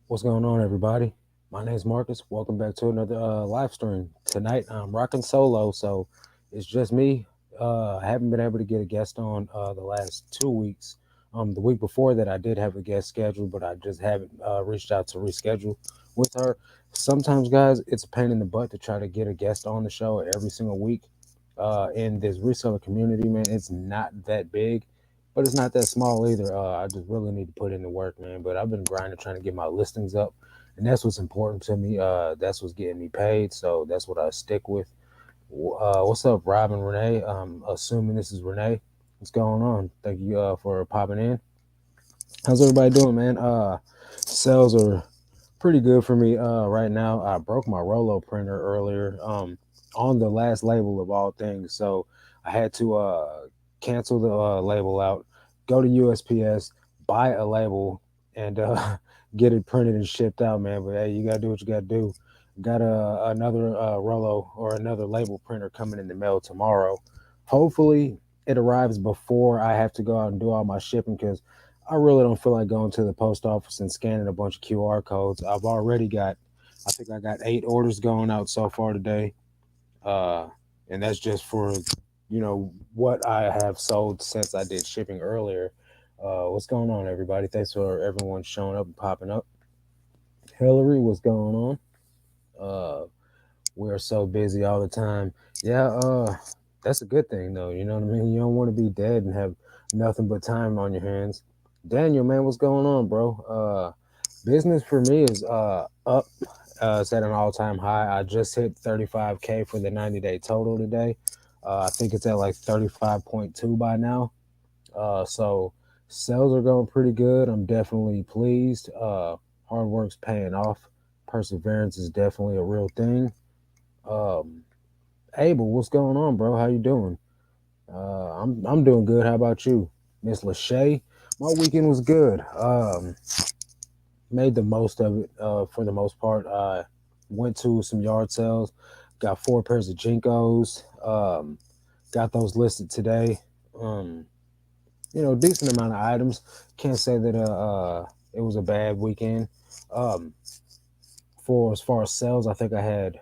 What's going on, everybody? My name is Marcus. Welcome back to another live stream. Tonight, I'm rocking solo, so it's just me. I haven't been able to get a guest on the last 2 weeks. The week before that, I did have a guest scheduled, but I just haven't reached out to reschedule with her. Sometimes, guys, it's a pain in the butt to try to get a guest on the show every single week. In this reseller community, man, it's not that big, but it's not that small either. I just really need to put in the work, man. But I've been grinding trying to get my listings up, and that's what's important to me. That's what's getting me paid, so that's what I stick with. What's up, Rob and Renee? Assuming this is Renee. What's going on? Thank you for popping in. How's everybody doing, man? Sales are pretty good for me right now. I broke my Rolo printer earlier on the last label of all things, so I had to cancel the label out, go to USPS, buy a label, and get it printed and shipped out, man. But hey, you gotta do what you gotta do. Got another Rolo or another label printer coming in the mail tomorrow. Hopefully, it arrives before I have to go out and do all my shipping because I really don't feel like going to the post office and scanning a bunch of QR codes. I've already got, I think I got 8 orders going out so far today, uh, and that's just for, what I have sold since I did shipping earlier. What's going on, everybody? Thanks for everyone showing up and popping up. Hillary, what's going on? Uh, we're so busy all the time. Yeah, that's a good thing though. You know what I mean? You don't want to be dead and have nothing but time on your hands. Daniel, man, what's going on, bro? Business for me is up. It's at an all-time high. I just hit 35K for the 90-day total today. I think it's at like 35.2 by now. So sales are going pretty good. I'm definitely pleased. Hard work's paying off. Perseverance is definitely a real thing. Um, Abel, what's going on, bro? How you doing? I'm doing good. How about you, Miss Lachey? My weekend was good. Made the most of it. For the most part, I went to some yard sales. Got 4 pairs of Jinkos. Got those listed today. Um, Decent amount of items. Can't say that it was a bad weekend. Um, for as far as sales, I think I had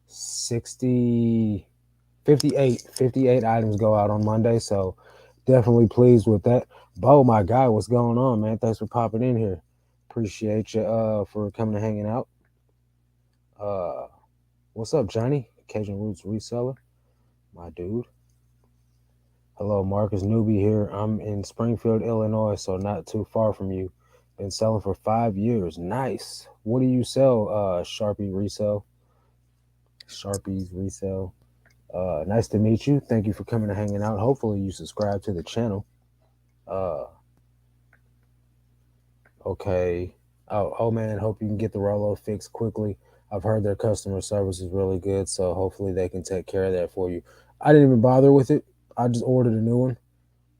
60 58 items go out on Monday, so definitely pleased with that. Bo, my guy, what's going on, man? Thanks for popping in here. Appreciate you for coming and hanging out. Uh what's up, Johnny? Cajun Roots Reseller, my dude. Hello, Marcus Newby here. I'm in Springfield, Illinois, so not too far from you. Been selling for 5 years. Nice. What do you sell, Sharpie resell? Sharpies resell. Nice to meet you. Thank you for coming and hanging out. Hopefully, you subscribe to the channel. Uh, okay. Oh man, hope you can get the Rolo fixed quickly. I've heard their customer service is really good, so hopefully they can take care of that for you. I didn't even bother with it. I just ordered a new one.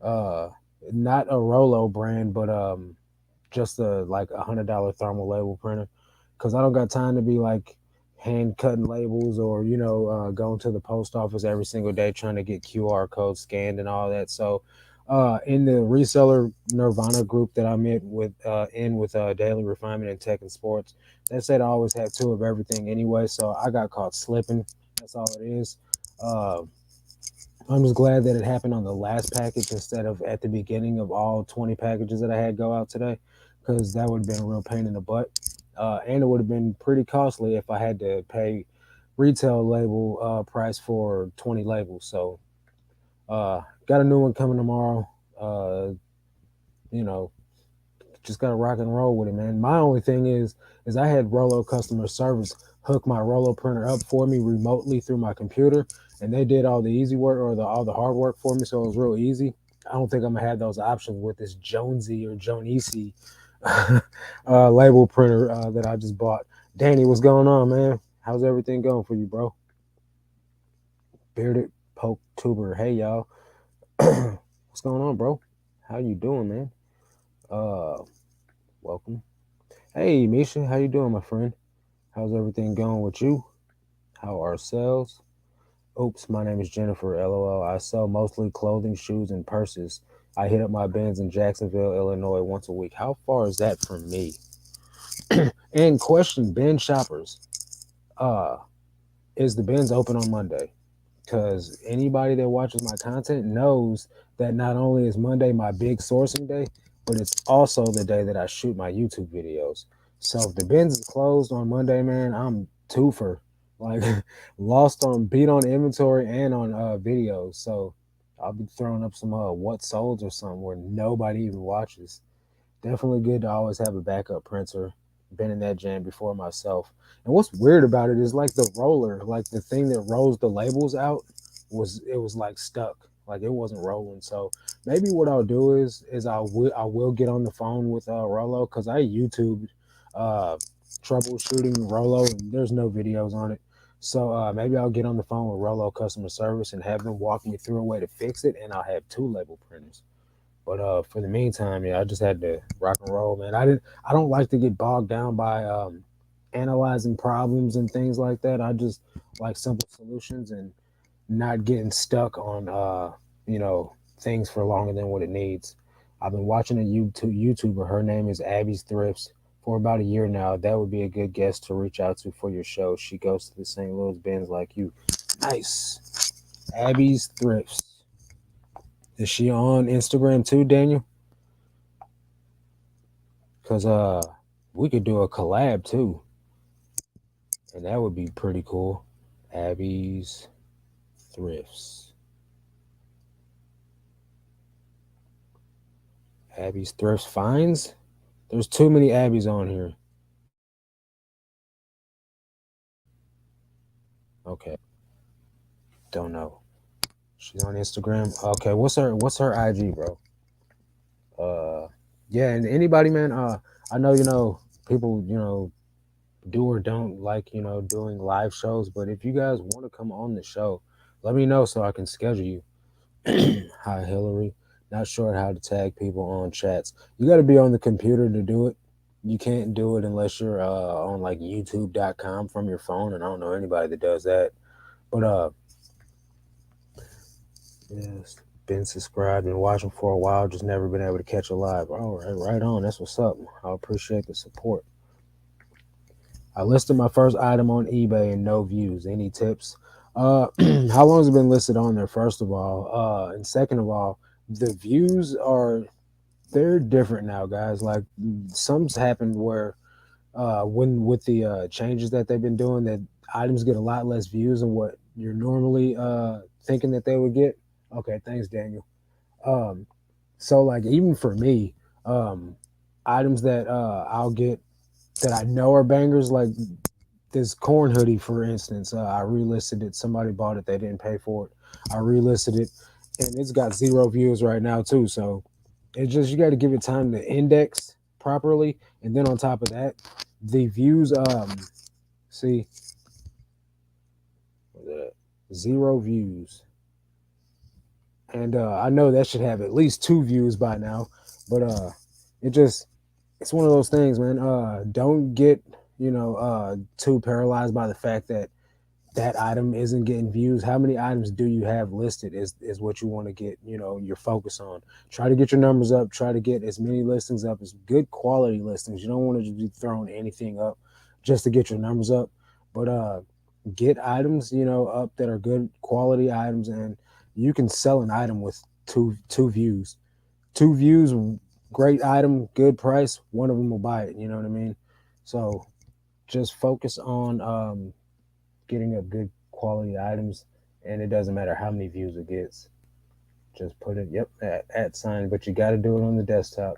Uh, Not a Rolo brand, but just a like $100 thermal label printer, because I don't got time to be like hand cutting labels or going to the post office every single day trying to get QR codes scanned and all that. So in the reseller Nirvana group that I'm in with Daily Refinement and Tech and Sports, they said I always have two of everything anyway, so I got caught slipping. That's all it is. uh, I'm just glad that it happened on the last package instead of at the beginning of all 20 packages that I had go out today, because that would have been a real pain in the butt. And it would have been pretty costly if I had to pay retail label price for 20 labels. So, got a new one coming tomorrow. Uh, you know, just gotta rock and roll with it, man. My only thing is I had Rolo customer service hook my Rolo printer up for me remotely through my computer, and they did all the easy work or all the hard work for me, so it was real easy. I don't think I'm gonna have those options with this Jonesy or Jonesy label printer that I just bought. Danny, what's going on, man? How's everything going for you, bro? Bearded Poke Tuber, hey y'all. What's going on, bro? How you doing, man? Uh, Welcome. Hey, Misha, how you doing, my friend? How's everything going with you? How are sales? Oops, my name is Jennifer. LOL. I sell mostly clothing, shoes, and purses. I hit up my bins in Jacksonville, Illinois once a week. How far is that from me? And question, bin shoppers, uh, is the bins open on Monday? Because anybody that watches my content knows that not only is Monday my big sourcing day, but it's also the day that I shoot my YouTube videos. So if the bins is closed on Monday, man, I'm two for like lost on beat on inventory and on videos. So I'll be throwing up some what solds or something where nobody even watches. Definitely good to always have a backup printer. Been in that jam before myself. And what's weird about it is like the roller, like the thing that rolls the labels out, was like stuck, like it wasn't rolling. So maybe what I'll do is I will get on the phone with Rolo because I YouTube uh, troubleshooting Rolo and there's no videos on it. So maybe I'll get on the phone with Rolo customer service and have them walk me through a way to fix it, and I'll have two label printers. But for the meantime, yeah, I just had to rock and roll, man. I don't like to get bogged down by analyzing problems and things like that. I just like simple solutions and not getting stuck on things for longer than what it needs. I've been watching a YouTuber. Her name is Abby's Thrifts for about a year now. That would be a good guest to reach out to for your show. She goes to the St. Louis bins like you. Nice. Abby's Thrifts. Is she on Instagram too, Daniel? Cause we could do a collab too, and that would be pretty cool. Abby's Thrifts. Abby's Thrifts finds. There's too many Abby's on here. Okay, don't know. She's on Instagram. Okay, what's her IG, bro? Uh, yeah, and anybody, man. I know people do or don't like doing live shows, but if you guys want to come on the show, let me know so I can schedule you. Hi, Hillary. Not sure how to tag people on chats. You got to be on the computer to do it. You can't do it unless you're on like YouTube.com from your phone, and I don't know anybody that does that. But yes, been subscribed and watching for a while, just never been able to catch a live. All right, right on. That's what's up. I appreciate the support. I listed my first item on eBay and no views. Any tips? How long has it been listed on there? First of all, and second of all, the views are they're different now, guys. Like some's happened where when with the changes that they've been doing, that items get a lot less views than what you're normally thinking that they would get. Okay, thanks, Daniel. Um, so like even for me, um, items that I'll get that I know are bangers, like this corn hoodie, for instance. I relisted it. Somebody bought it. They didn't pay for it. I relisted it, and it's got 0 views right now too. So it's just you got to give it time to index properly, and then on top of that, the views. See, 0 views, and I know that should have at least 2 views by now, but it just it's one of those things, man. Don't get too paralyzed by the fact that that item isn't getting views. How many items do you have listed is what you want to get, your focus on. Try to get your numbers up, try to get as many listings up as good quality listings. You don't want to just be throwing anything up just to get your numbers up, but get items, up that are good quality items, and you can sell an item with two views. 2 views, great item, good price, one of them will buy it, you know what I mean? So just focus on getting up good quality items, and it doesn't matter how many views it gets. Just put it, yep, at sign, but you got to do it on the desktop.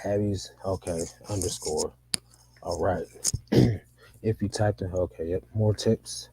Abby's, okay, underscore. All right. If you typed in, okay, yep, more tips.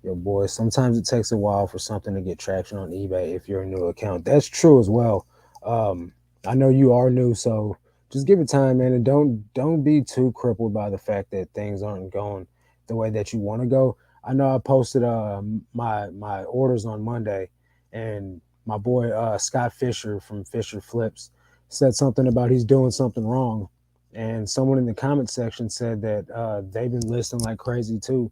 Yo, boy, sometimes it takes a while for something to get traction on eBay if you're a new account. That's true as well. Um, I know you are new, so just give it time, man, and don't be too crippled by the fact that things aren't going the way that you want to go. I know I posted my orders on Monday, and my boy Scott Fisher from Fisher Flips said something about he's doing something wrong, and someone in the comment section said that they've been listing like crazy too.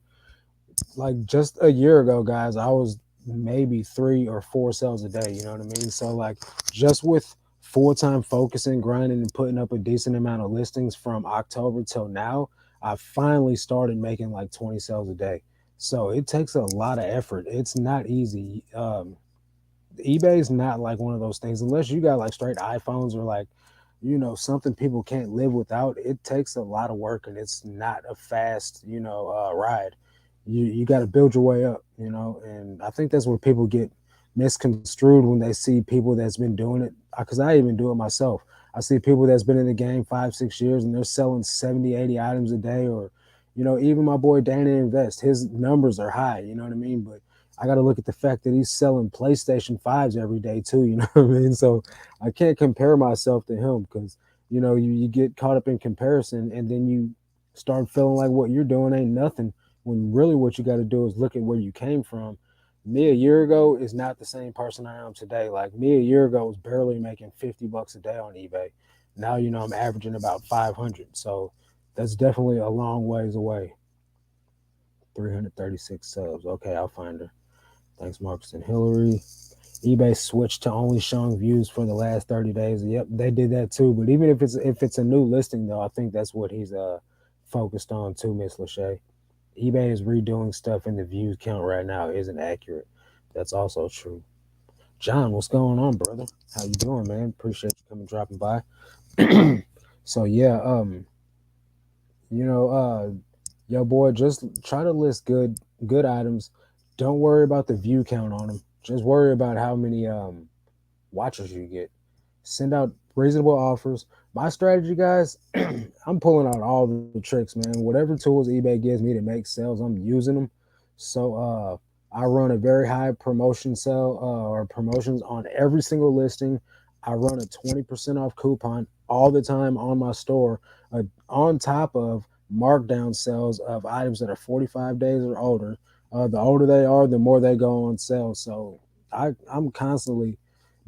Like just a year ago, guys, I was maybe 3 or 4 sales a day. You know what I mean? So like just with full-time focusing, grinding, and putting up a decent amount of listings from October till now, I finally started making like 20 sales a day. So it takes a lot of effort. It's not easy. eBay is not like one of those things unless you got like straight iPhones or like, something people can't live without. It takes a lot of work and it's not a fast, ride. You got to build your way up, and I think that's where people get misconstrued when they see people that's been doing it. Because I even do it myself. I see people that's been in the game 5, 6 years and they're selling 70, 80 items a day, or, even my boy Dana Invest, his numbers are high, you know what I mean? But I got to look at the fact that he's selling PlayStation 5s every day too, you know what I mean? So I can't compare myself to him because, you get caught up in comparison and then you start feeling like what you're doing ain't nothing when really what you got to do is look at where you came from. Me a year ago is not the same person I am today. Like me a year ago was barely making $50 a day on eBay. Now, I'm averaging about 500. So that's definitely a long ways away. 336 subs. Okay, I'll find her. Thanks, Marcus and Hillary. eBay switched to only showing views for the last 30 days. Yep, they did that too. But even if it's a new listing though, I think that's what he's focused on too, Miss Lachey. eBay is redoing stuff and the views count right now isn't accurate. That's also true. John, what's going on, brother? How you doing, man? Appreciate you coming dropping by. So yeah, yo boy, just try to list good items. Don't worry about the view count on them. Just worry about how many watchers you get. Send out reasonable offers. My strategy, guys, I'm pulling out all the tricks, man. Whatever tools eBay gives me to make sales, I'm using them. So I run a very high promotion sale or promotions on every single listing. I run a 20% off coupon all the time on my store, on top of markdown sales of items that are 45 days or older. The older they are, the more they go on sale. So I'm constantly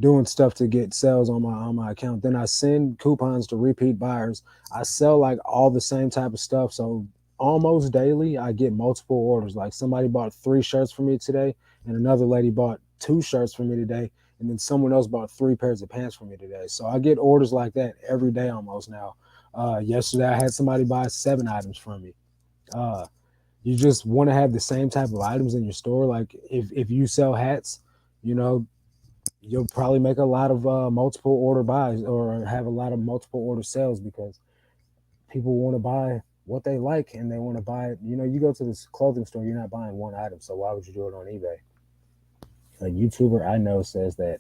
doing stuff to get sales on my account. Then I send coupons to repeat buyers. I sell like all the same type of stuff. So almost daily I get multiple orders. Like somebody bought 3 shirts for me today, and another lady bought 2 shirts for me today, and then someone else bought 3 pairs of pants for me today. So I get orders like that every day almost now. Yesterday I had somebody buy 7 items from me. Uh, you just want to have the same type of items in your store. Like if you sell hats, you know, you'll probably make a lot of multiple order buys or have a lot of multiple order sales because people want to buy what they like and they want to buy it. You go to this clothing store, you're not buying one item, so why would you do it on eBay? A YouTuber I know says that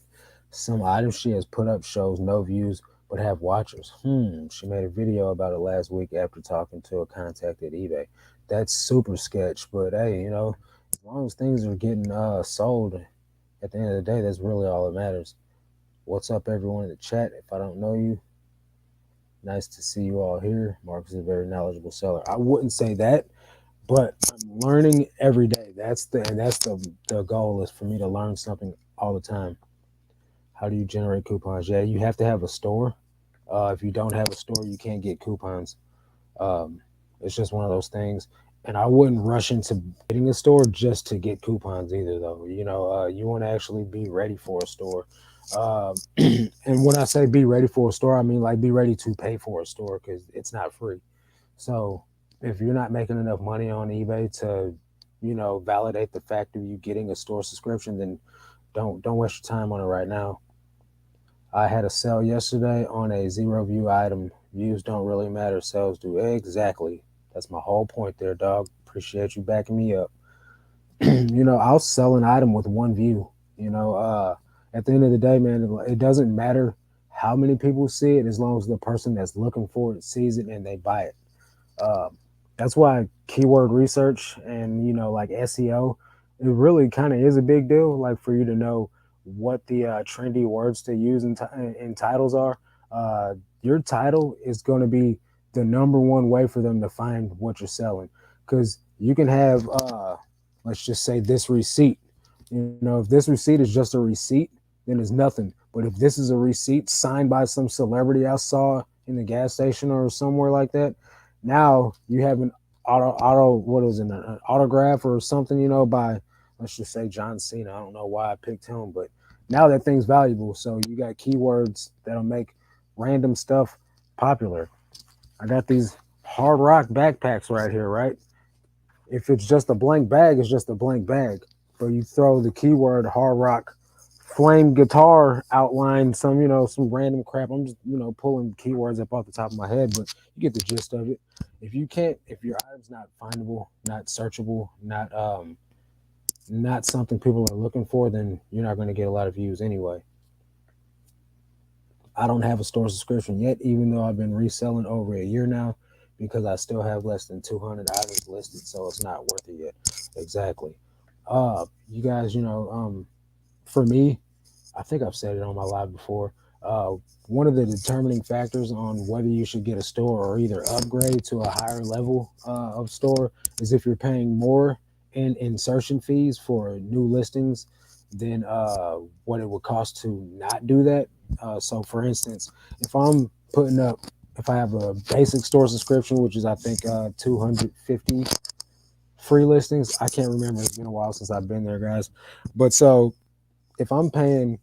some items she has put up shows no views but have watchers. She made a video about it last week after talking to a contact at eBay. That's super sketch, but hey, as long as things are getting sold, at the end of the day, that's really all that matters. What's up, everyone in the chat? If I don't know you, nice to see you all here. Mark is a very knowledgeable seller. I wouldn't say that, but I'm learning every day. That's the goal is for me to learn something all the time. How do you generate coupons? Yeah, you have to have a store. If you don't have a store, you can't get coupons. Um, it's just one of those things. And I wouldn't rush into getting a store just to get coupons either, though. You want to actually be ready for a store. And when I say be ready for a store, I mean like be ready to pay for a store because it's not free. So if you're not making enough money on eBay to, validate the fact of you getting a store subscription, then don't waste your time on it right now. I had a sale yesterday on a 0 view item. Views don't really matter, sales do. Exactly. That's my whole point there, dog. Appreciate you backing me up. I'll sell an item with 1 view. At the end of the day, man, it doesn't matter how many people see it as long as the person that's looking for it sees it and they buy it. Um, that's why keyword research and like SEO, it really kind of is a big deal. Like for you to know what the trendy words to use in titles are. Your title is going to be the number one way for them to find what you're selling. Because you can have, let's just say, this receipt. If this receipt is just a receipt, then it's nothing. But if this is a receipt signed by some celebrity I saw in the gas station or somewhere like that, now you have an what was it, an autograph or something, by, let's just say, John Cena. I don't know why I picked him, but now that thing's valuable. So you got keywords that'll make random stuff popular. I got these hard rock backpacks right here, right? If it's just a blank bag, it's just a blank bag. But you throw the keyword hard rock flame guitar outline, some random crap. I'm just, pulling keywords up off the top of my head, but you get the gist of it. If your item's not findable, not searchable, not something people are looking for, then you're not going to get a lot of views anyway. I don't have a store subscription yet, even though I've been reselling over a year now, because I still have less than 200 items listed, so it's not worth it yet. Exactly. You guys, for me, I think I've said it on my live before. Uh, One of the determining factors on whether you should get a store or either upgrade to a higher level of store is if you're paying more in insertion fees for new listings than what it would cost to not do that. So, for instance, if I'm putting up, if I have a basic store subscription, which is I think 250 free listings, I can't remember. It's been a while since I've been there, guys. But so if I'm paying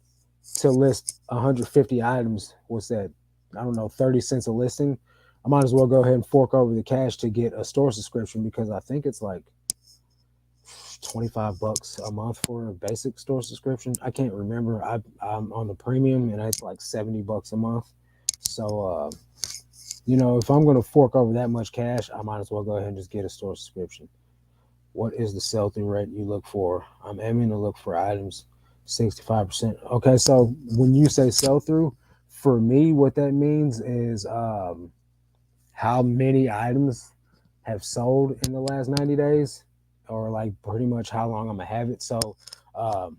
to list 150 items, what's that? I don't know, 30 cents a listing. I might as well go ahead and fork over the cash to get a store subscription, because I think it's like 25 bucks a month for a basic store subscription. I can't remember. I'm on the premium and it's like 70 bucks a month. So, if I'm going to fork over that much cash, I might as well go ahead and just get a store subscription. What is the sell through rate you look for? I'm aiming to look for items 65%. Okay, so when you say sell through, for me, what that means is how many items have sold in the last 90 days, or like pretty much how long I'm gonna have it. So um,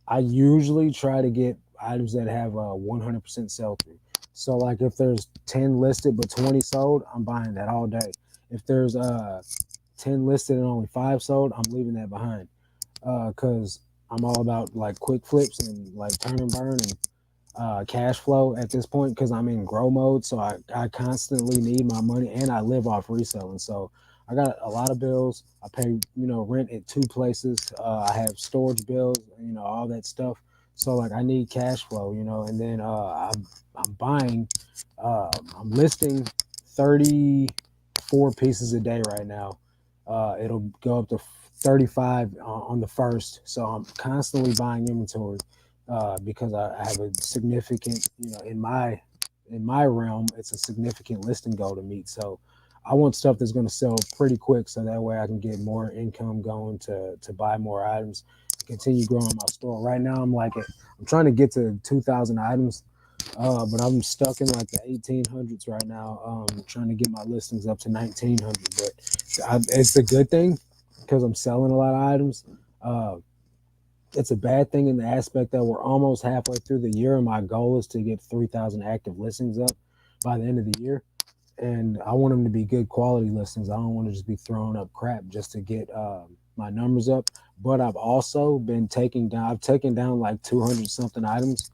I usually try to get items that have a 100% sell through. So like if there's 10 listed but 20 sold, I'm buying that all day. If there's 10 listed and only 5 sold, I'm leaving that behind, because I'm all about like quick flips and like turn and burn and cash flow at this point, because I'm in grow mode. So I constantly need my money, and I live off reselling. So I got a lot of bills. I pay, rent at 2 places. I have storage bills, all that stuff. So like I need cash flow, and then I'm buying, I'm listing 34 pieces a day right now. It'll go up to 35 on the first. So I'm constantly buying inventory, because I have a significant, in my realm, it's a significant listing goal to meet. So I want stuff that's going to sell pretty quick, so that way I can get more income going to buy more items, continue growing my store. Right now, I'm trying to get to 2,000 items, but I'm stuck in like the 1,800s right now. Trying to get my listings up to 1,900, but it's a good thing because I'm selling a lot of items. Uh, it's a bad thing in the aspect that we're almost halfway through the year, and my goal is to get 3,000 active listings up by the end of the year. And I want them to be good quality listings. I don't want to just be throwing up crap just to get my numbers up. But I've also been I've taken down like 200 something items.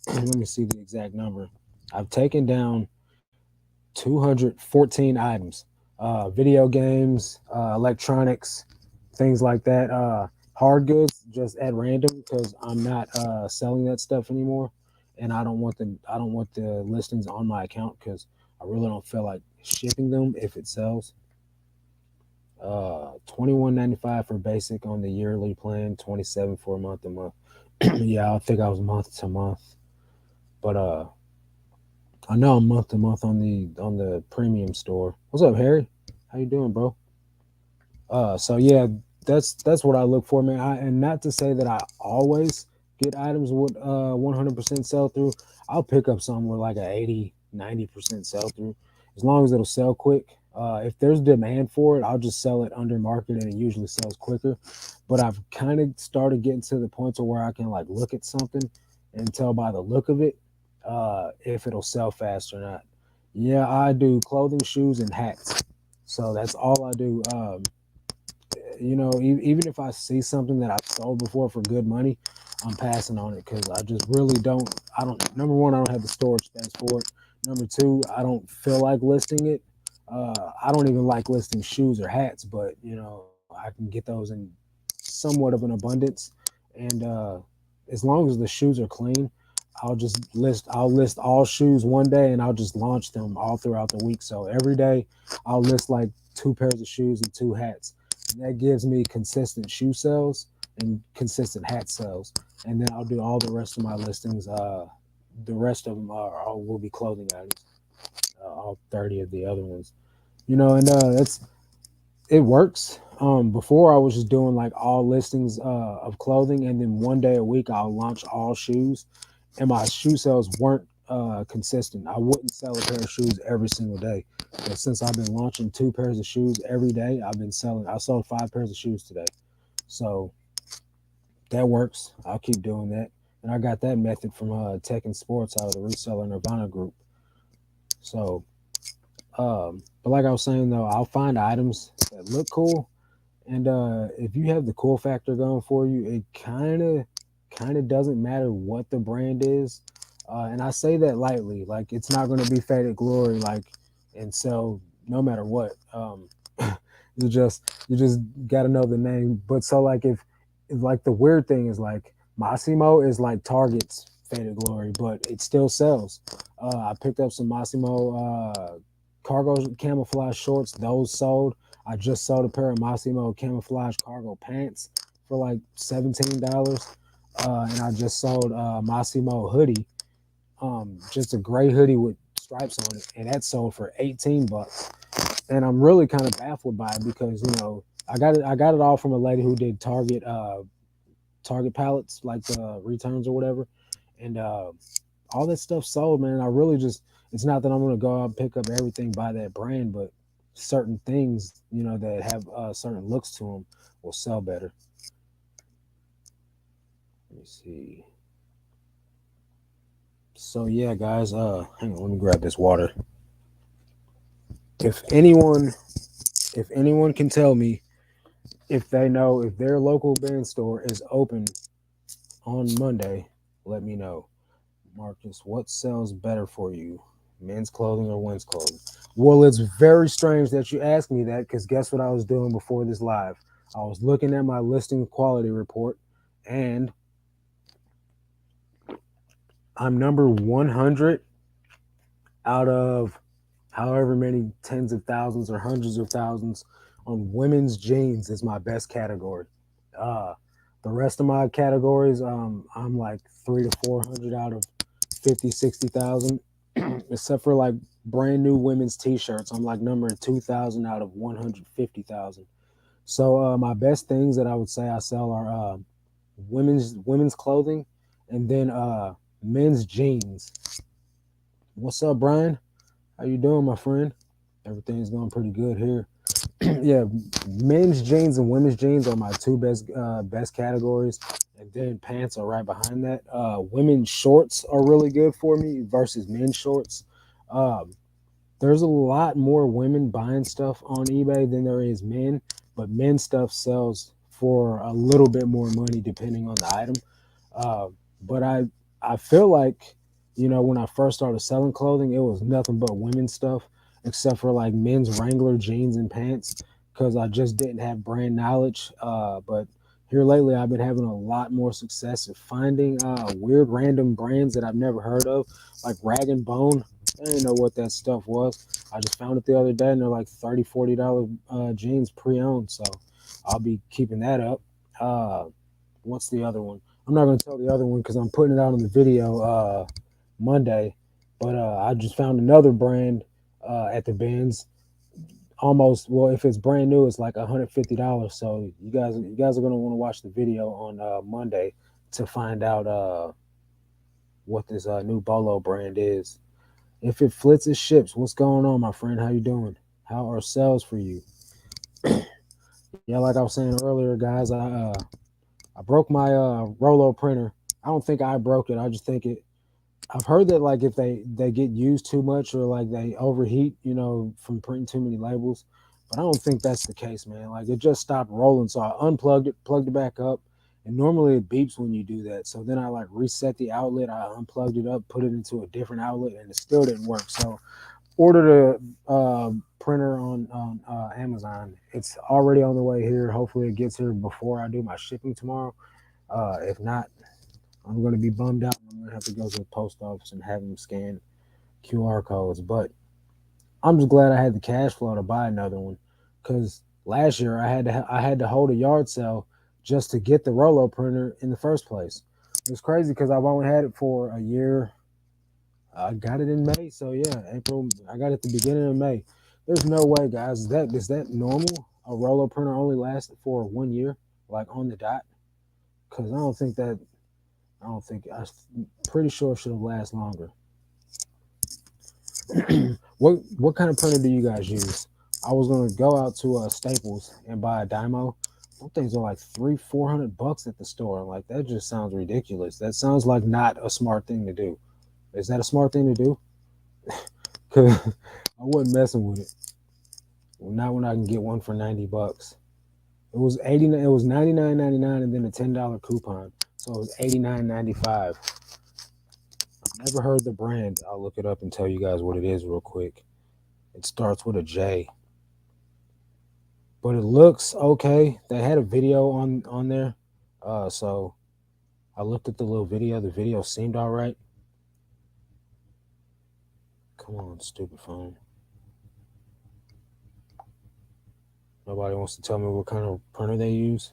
Let me see the exact number. I've taken down 214 items, video games, electronics, things like that. Hard goods just at random, because I'm not selling that stuff anymore, and I don't want the listings on my account, because I really don't feel like shipping them if it sells. 21.95 for basic on the yearly plan, 27 for a month to month. Yeah, I think I was month to month, but I know I'm month to month on the premium store. What's up, Harry? How you doing, bro? So yeah, that's what I look for, man. And not to say that I always get items with 100% sell through. I'll pick up some with like a 80-90% sell through, as long as it'll sell quick. If there's demand for it, I'll just sell it under market, and it usually sells quicker. But I've kind of started getting to the point to where I can like look at something and tell by the look of it if it'll sell fast or not. Yeah, I do clothing, shoes, and hats. So that's all I do. Even if I see something that I've sold before for good money, I'm passing on it, because I just really don't. I don't. Number one, I don't have the storage space for it. Number two, I don't feel like listing it. I don't even like listing shoes or hats, but I can get those in somewhat of an abundance, and as long as the shoes are clean, I'll list all shoes one day, and I'll just launch them all throughout the week. So every day I'll list like 2 pairs of shoes and 2 hats. And that gives me consistent shoe sales and consistent hat sales. And then I'll do all the rest of my listings. The rest of them will be clothing items. All 30 of the other ones, and it works. Before I was just doing like all listings of clothing, and then one day a week I'll launch all shoes, and my shoe sales weren't consistent. I wouldn't sell a pair of shoes every single day, but since I've been launching 2 pairs of shoes every day, I've been selling. I sold 5 pairs of shoes today, so that works. I'll keep doing that, and I got that method from Tech and Sports out of the Reseller Nirvana group. So, but like I was saying though, I'll find items that look cool. And if you have the cool factor going for you, it kind of doesn't matter what the brand is. And I say that lightly, like it's not going to be Faded Glory, like, and so no matter what, you just got to know the name. But so like if like the weird thing is like Massimo is like Target's Faded Glory, but it still sells. I picked up some Massimo cargo camouflage shorts; those sold. I just sold a pair of Massimo camouflage cargo pants for like $17. And I just sold Massimo hoodie, just a gray hoodie with stripes on it, and that sold for $18. And I'm really kind of baffled by it because I got it all from a lady who did Target pallets, like the returns or whatever, and all that stuff sold, man. I really just, it's not that I'm gonna go out and pick up everything by that brand, but certain things, that have certain looks to them will sell better. Let me see. So yeah, guys, hang on, let me grab this water. If anyone, if anyone can tell me if they know if their local band store is open on Monday, let me know. Marcus, what sells better for you, men's clothing or women's clothing? Well, it's very strange that you asked me that because guess what I was doing before this live? I was looking at my listing quality report, and I'm number 100 out of however many tens of thousands or hundreds of thousands on women's jeans is my best category. Uh, the rest of my categories, I'm like 300 to 400 out of 50, 60,000, except for like brand new women's t-shirts. I'm like number 2,000 out of 150,000. So my best things that I would say I sell are women's clothing, and then men's jeans. What's up, Brian? How you doing, my friend? Everything's going pretty good here. Yeah, men's jeans and women's jeans are my two best categories, and then pants are right behind that. Women's shorts are really good for me versus men's shorts. Um, there's a lot more women buying stuff on eBay than there is men, but men's stuff sells for a little bit more money depending on the item. Uh, but I feel like, when I first started selling clothing, it was nothing but women's stuff, except for like men's Wrangler jeans and pants, because I just didn't have brand knowledge. But here lately, I've been having a lot more success at finding weird random brands that I've never heard of, like Rag and Bone. I didn't know what that stuff was. I just found it the other day, and they're like $30, $40 jeans pre-owned. So I'll be keeping that up. Uh, what's the other one? I'm not going to tell the other one because I'm putting it out on the video Monday. But I just found another brand at the bins. Almost, well, if it's brand new, it's like $150. So you guys are going to want to watch the video on Monday to find out what this new Bolo brand is. If it flits, it ships. What's going on, my friend? How you doing? How are sales for you? Yeah, like I was saying earlier, guys, I broke my Rolo printer. I don't think I broke it. I just think it. I've heard that like if they get used too much or like they overheat, from printing too many labels. But I don't think that's the case, man. Like it just stopped rolling, so I unplugged it, plugged it back up, and normally it beeps when you do that. So then I like reset the outlet. I unplugged it up, put it into a different outlet, and it still didn't work. So ordered a printer on Amazon. It's already on the way here. Hopefully, it gets here before I do my shipping tomorrow. If not, I'm going to be bummed out. I'm going to have to go to the post office and have them scan QR codes. But I'm just glad I had the cash flow to buy another one, because last year I had to hold a yard sale just to get the Rolo printer in the first place. It's crazy because I've only had it for a year. I got it in May, so yeah, April. I got it at the beginning of May. There's no way, guys. Is that normal? A Rolo printer only lasted for 1 year, like on the dot? Because I don't think that. I don't think. I'm pretty sure it should have lasted longer. What kind of printer do you guys use? I was gonna go out to Staples and buy a Dymo. Those things are like 300-400 bucks at the store. Like that just sounds ridiculous. That sounds like not a smart thing to do. Is that a smart thing to do? Cause I wasn't messing with it. Well, not when I can get one for 90 bucks. It was 80. It was 99.99 and then a $10 coupon, so it was 89.95. Never heard the brand. I'll look it up and tell you guys what it is real quick. It starts with a J, but it looks okay. They had a video on there, so I looked at the little video. The video seemed all right. Come on, stupid phone. Nobody wants to tell me what kind of printer they use.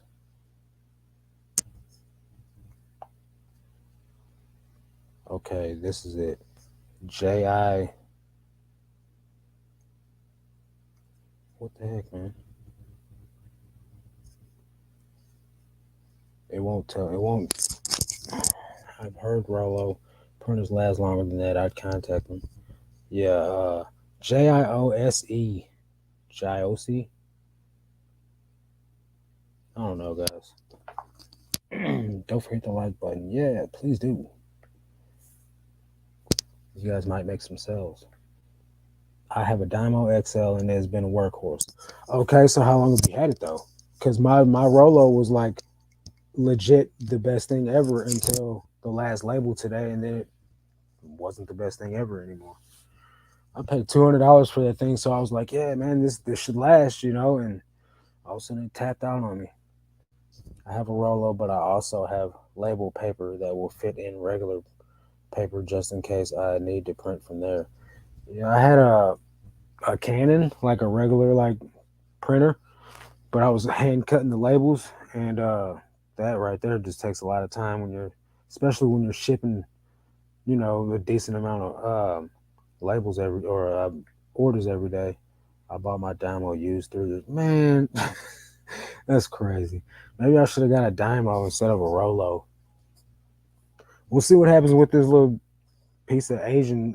Okay, this is it. JI. What the heck, man? It won't tell. It won't. I've heard Rolo printers last longer than that. I'd contact them. Yeah, JIOSE. JIOC. I don't know, guys. Don't forget the like button. Yeah, please do. You guys might make some sales. I have a Dymo XL and it's been a workhorse. Okay, so how long have you had it though? Because my Rolo was like legit the best thing ever until the last label today, and then it wasn't the best thing ever anymore. I paid $200 for that thing, so I was like, yeah, man, this should last, and all of a sudden it tapped out on me. I have a Rolo, but I also have label paper that will fit in regular paper just in case I need to print from there. Yeah, I had a Canon, like a regular like printer, but I was hand cutting the labels, and that right there just takes a lot of time especially when you're shipping, a decent amount of labels orders every day. I bought my Dymo used 3 years. Man, that's crazy. Maybe I should have got a Dymo instead of a Rolo. We'll see what happens with this little piece of Asian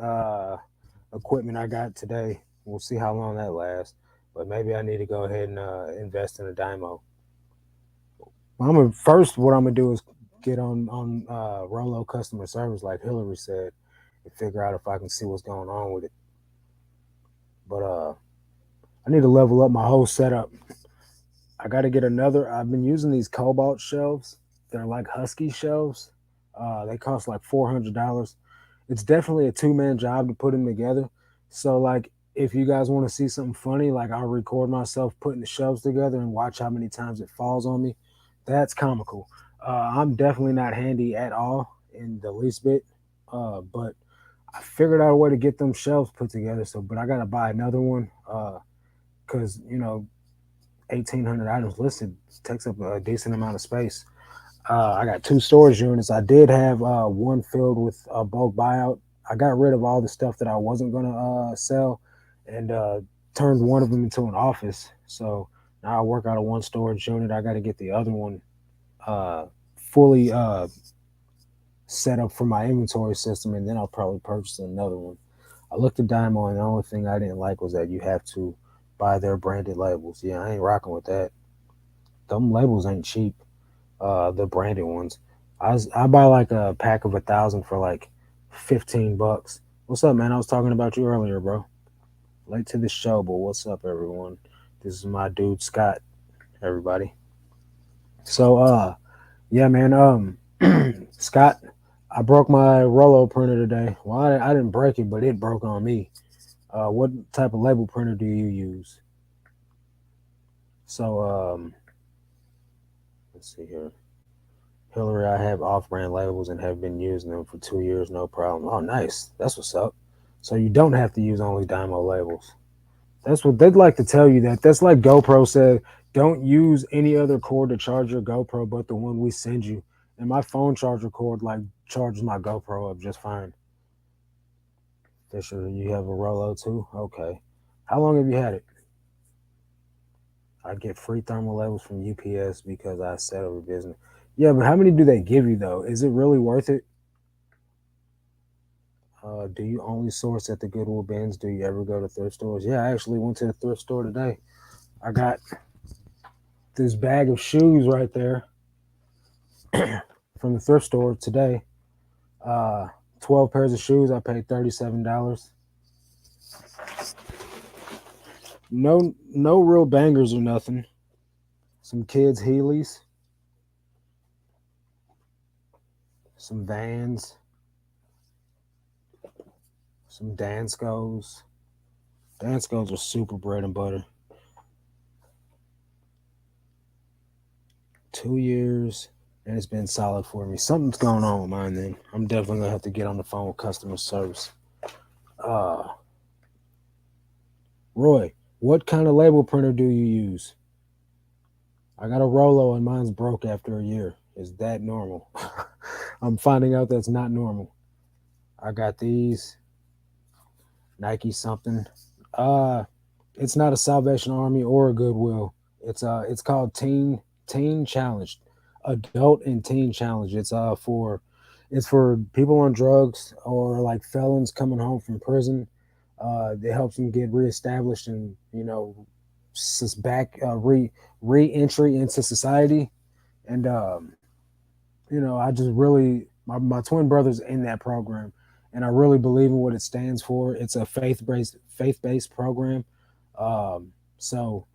equipment I got today. We'll see how long that lasts. But maybe I need to go ahead and invest in a Dymo. What I'm gonna do is get on Rolo customer service, like Hillary said, and figure out if I can see what's going on with it. But I need to level up my whole setup. I got to get another. I've been using these Cobalt shelves. They're like Husky shelves. They cost like $400. It's definitely a two-man job to put them together. So like, if you guys want to see something funny, like I'll record myself putting the shelves together and watch how many times it falls on me. That's comical. I'm definitely not handy at all in the least bit. But I figured out a way to get them shelves put together. But I gotta buy another one. Because 1,800 items listed takes up a decent amount of space. I got 2 storage units. I did have one filled with a bulk buyout. I got rid of all the stuff that I wasn't gonna sell, and turned one of them into an office. So now I work out of one storage unit. I got to get the other one fully set up for my inventory system, and then I'll probably purchase another one. I looked at Dymo, and the only thing I didn't like was that you have to buy their branded labels. Yeah, I ain't rocking with that. Them labels ain't cheap. The branded ones. I buy like a pack of 1,000 for like 15 bucks. What's up, man? I was talking about you earlier, bro. Late to the show, but what's up, everyone? This is my dude Scott. Everybody. So, yeah, man. Scott, I broke my Rolo printer today. Well, I didn't break it, but it broke on me. What type of label printer do you use? So, let's see here. Hillary, I have off-brand labels and have been using them for 2 years, no problem. Oh, nice. That's what's up. So you don't have to use only Dymo labels. That's what they'd like to tell you. That's like GoPro said. Don't use any other cord to charge your GoPro but the one we send you. And my phone charger cord like charges my GoPro up just fine. Fisher, you have a Rolo too? Okay. How long have you had it? I get free thermal labels from UPS because I set up a business. Yeah, but how many do they give you though? Is it really worth it? Do you only source at the Goodwill bins? Do you ever go to thrift stores? Yeah, I actually went to the thrift store today. I got this bag of shoes right there from the thrift store today. Uh, 12 pairs of shoes. I paid $37. No real bangers or nothing. Some kids' Heelys, some Vans, some Danskos. Danskos are super bread and butter. 2 years, and it's been solid for me. Something's going on with mine then. I'm definitely gonna have to get on the phone with customer service. Uh Roy, what kind of label printer do you use? I got a Rolo and mine's broke after a year. Is that normal? I'm finding out that's not normal. I got these Nike something. Uh it's not a Salvation Army or a Goodwill. It's called Teen Challenge. Adult and Teen Challenge. It's for people on drugs or like felons coming home from prison. It helps them get reestablished and back re-entry into society. And I just really my twin brother's in that program, and I really believe in what it stands for. It's a faith based program. So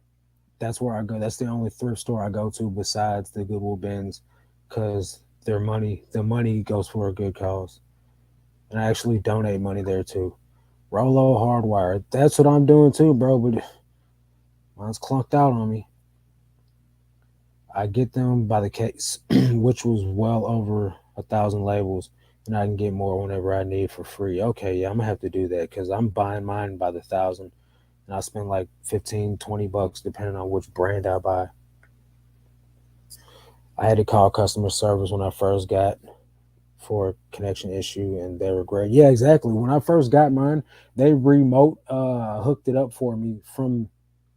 that's where I go. That's the only thrift store I go to besides the Goodwill bins, because the money goes for a good cause, and I actually donate money there too. Rolo Hardwire, that's what I'm doing too, bro. But mine's clunked out on me. I get them by the case, which was well over 1,000 labels, and I can get more whenever I need for free. Okay, yeah, I'm gonna have to do that because I'm buying mine by the thousand, and I spend like 15, $20 depending on which brand I buy. I had to call customer service when I first got for a connection issue, and they were great. Yeah, exactly. When I first got mine, they remote hooked it up for me from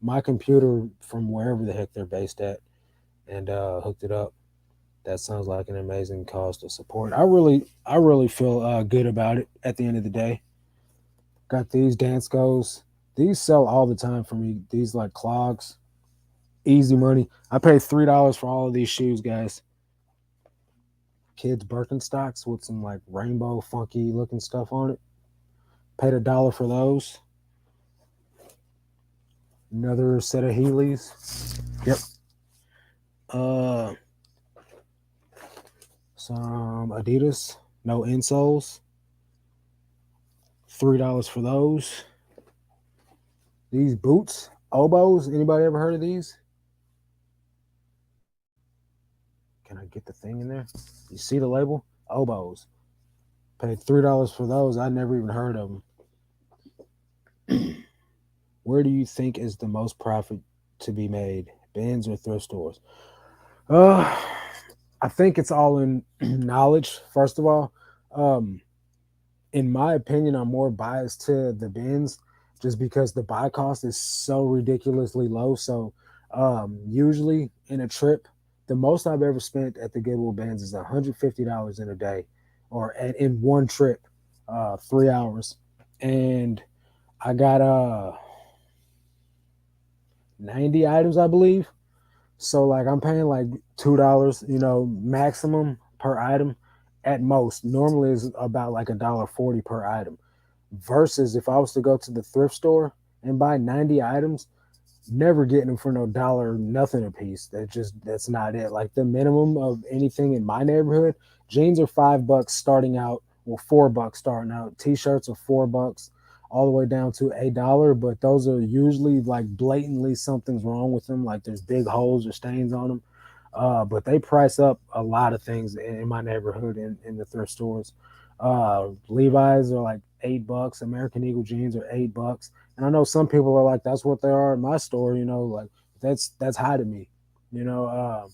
my computer from wherever the heck they're based at, and hooked it up. That sounds like an amazing cause to support. I really feel good about it. At the end of the day, got these Danskos. These sell all the time for me. These like clogs, easy money. I paid $3 for all of these shoes, guys. Kids Birkenstocks with some like rainbow funky looking stuff on it. Paid $1 for those. Another set of Heelys. Yep. Uh, some Adidas, no insoles. $3 for those. These boots, oboes. Anybody ever heard of these? Can I get the thing in there? You see the label? Oboes. Paid $3 for those. I never even heard of them. Where do you think is the most profit to be made, bins or thrift stores? Uh, I think it's all in knowledge. First of all, um, in my opinion, I'm more biased to the bins just because the buy cost is so ridiculously low. So usually in a trip, the most I've ever spent at the Goodwill bins is $150 in a day, or in one trip, 3 hours, and I got 90 items, I believe. So like I'm paying like $2, maximum per item at most. Normally is about like $1.40 per item. Versus if I was to go to the thrift store and buy 90 items, never getting them for no dollar nothing a piece. That's not it. Like the minimum of anything in my neighborhood, jeans are $5 starting out, or $4 starting out. T-shirts are $4 all the way down to $1, but those are usually like blatantly something's wrong with them, like there's big holes or stains on them. But they price up a lot of things in my neighborhood in the thrift stores. Levi's are like $8. American Eagle jeans are $8. And I know some people are like, that's what they are in my store. Like that's high to me. You know,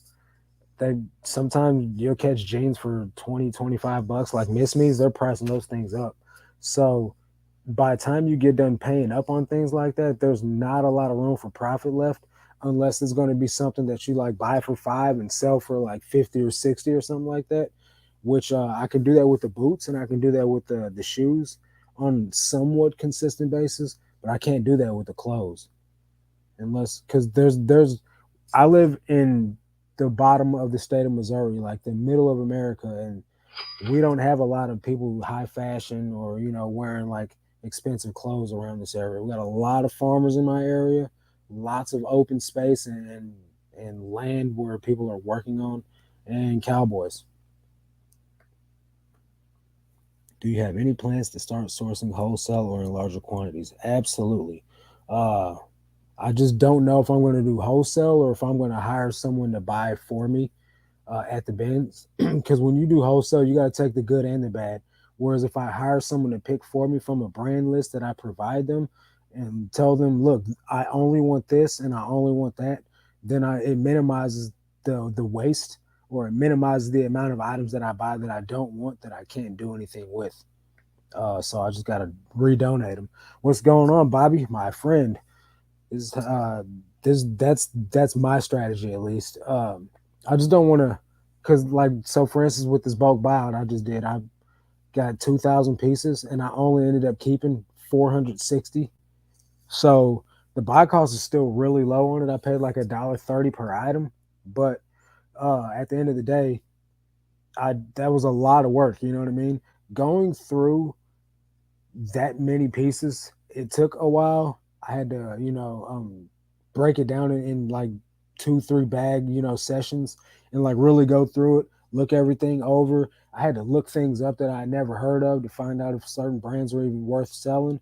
they sometimes you'll catch jeans for 20, $25. Like Miss Me's, they're pricing those things up. So by the time you get done paying up on things like that, there's not a lot of room for profit left unless it's going to be something that you like buy for 5 and sell for like 50 or 60 or something like that, which I can do that with the boots and I can do that with the shoes on somewhat consistent basis, but I can't do that with the clothes unless because there's I live in the bottom of the state of Missouri, like the middle of America, and we don't have a lot of people high fashion or wearing like expensive clothes around this area. We got a lot of farmers in my area, lots of open space and land where people are working on, and cowboys. Do you have any plans to start sourcing wholesale or in larger quantities? Absolutely. Uh, I just don't know if I'm going to do wholesale or if I'm going to hire someone to buy for me at the bins. Because when you do wholesale, you got to take the good and the bad. Whereas if I hire someone to pick for me from a brand list that I provide them and tell them, look, I only want this and I only want that, then it minimizes the waste, or it minimizes the amount of items that I buy that I don't want, that I can't do anything with. So I just got to redonate them. What's going on, Bobby? My friend is that's my strategy at least. I just don't want to, because like, so for instance with this bulk buyout I just did, I got 2,000 pieces and I only ended up keeping 460. So the buy cost is still really low on it. I paid like $1.30 per item, but at the end of the day, I that was a lot of work. You know what I mean? Going through that many pieces, it took a while. I had to, break it down in like 2, 3 bag, sessions, and like really go through it, look everything over. I had to look things up that I had never heard of to find out if certain brands were even worth selling.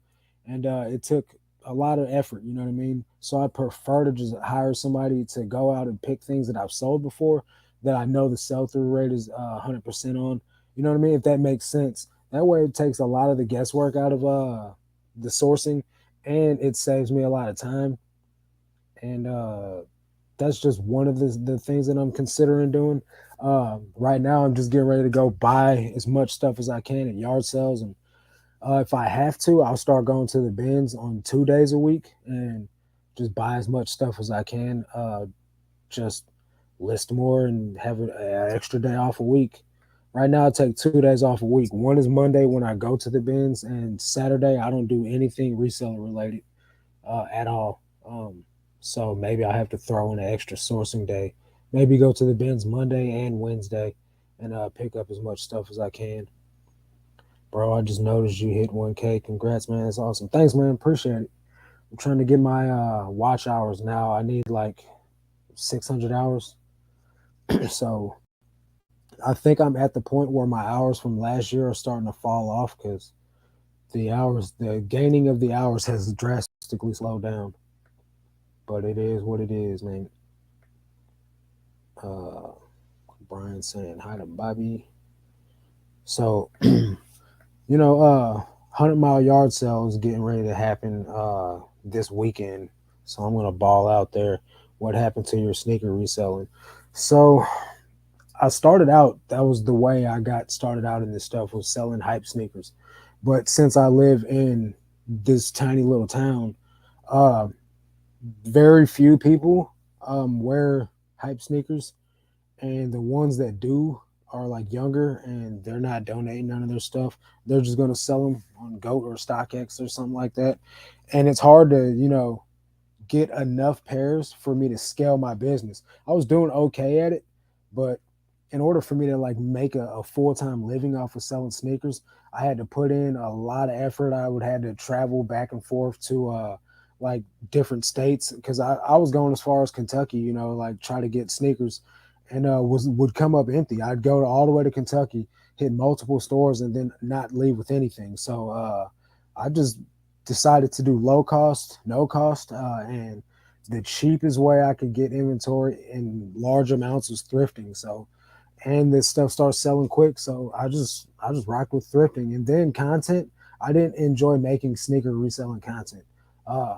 And it took a lot of effort, you know what I mean? So I prefer to just hire somebody to go out and pick things that I've sold before, that I know the sell through rate is 100% on. You know what I mean? If that makes sense. That way, it takes a lot of the guesswork out of the sourcing, and it saves me a lot of time. And that's just one of the things that I'm considering doing. Right now, I'm just getting ready to go buy as much stuff as I can at yard sales, and if I have to, I'll start going to the bins on 2 days a week and just buy as much stuff as I can. Just list more and have an extra day off a week. Right now, I take 2 days off a week. One is Monday when I go to the bins, and Saturday I don't do anything reseller related at all. So maybe I have to throw in an extra sourcing day. Maybe go to the bins Monday and Wednesday and pick up as much stuff as I can. Bro, I just noticed you hit 1K. Congrats, man. That's awesome. Thanks, man. Appreciate it. I'm trying to get my watch hours now. I need like 600 hours. So I think I'm at the point where my hours from last year are starting to fall off because the gaining of the hours has drastically slowed down. But it is what it is, man. Uh, Brian saying hi to Bobby. So, 100 mile yard sale is getting ready to happen this weekend. So I'm gonna ball out there. What happened to your sneaker reselling? So I started out, that was the way I got started out in this stuff, was selling hype sneakers. But since I live in this tiny little town, uh, very few people wear hype sneakers, and the ones that do are like younger and they're not donating none of their stuff. They're just going to sell them on Goat or StockX or something like that. And it's hard to, get enough pairs for me to scale my business. I was doing okay at it, but in order for me to like make a full-time living off of selling sneakers, I had to put in a lot of effort. I would have to travel back and forth to like different states, because I was going as far as Kentucky, like try to get sneakers, and would come up empty. I'd go all the way to Kentucky, hit multiple stores, and then not leave with anything. So I just decided to do low cost, no cost, and the cheapest way I could get inventory in large amounts was thrifting. So, and this stuff starts selling quick. So I just rock with thrifting. And then content, I didn't enjoy making sneaker reselling content. Uh,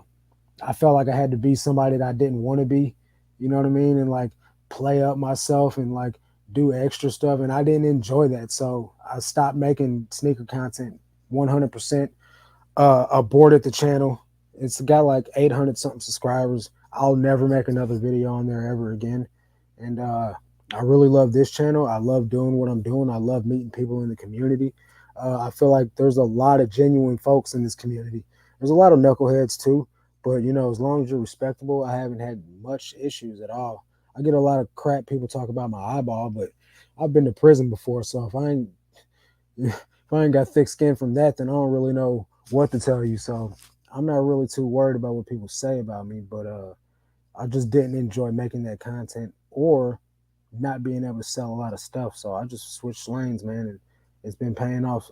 I felt like I had to be somebody that I didn't want to be, you know what I mean? And like play up myself and like do extra stuff. And I didn't enjoy that. So I stopped making sneaker content 100%. Aborted the channel. It's got like 800 something subscribers. I'll never make another video on there ever again. And I really love this channel. I love doing what I'm doing. I love meeting people in the community. I feel like there's a lot of genuine folks in this community. There's a lot of knuckleheads too, but you know, as long as you're respectable, I haven't had much issues at all. I get a lot of crap people talk about my eyeball, but I've been to prison before, so if I ain't got thick skin from that, then I don't really know what to tell you. So I'm not really too worried about what people say about me, but I just didn't enjoy making that content or not being able to sell a lot of stuff. So I just switched lanes, man, and it's been paying off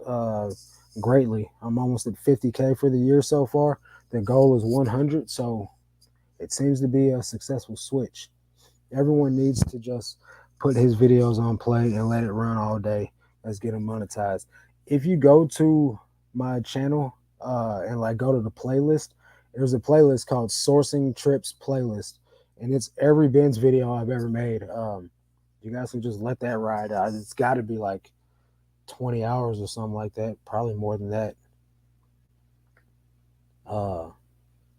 greatly. I'm almost at 50K for the year so far. The goal is 100, so it seems to be a successful switch. Everyone needs to just put his videos on play and let it run all day. Let's get them monetized. If you go to my channel and like go to the playlist, there's a playlist called Sourcing Trips Playlist, and it's every Ben's video I've ever made. You guys can just let that ride out. It's got to be like 20 hours or something like that, probably more than that. Uh,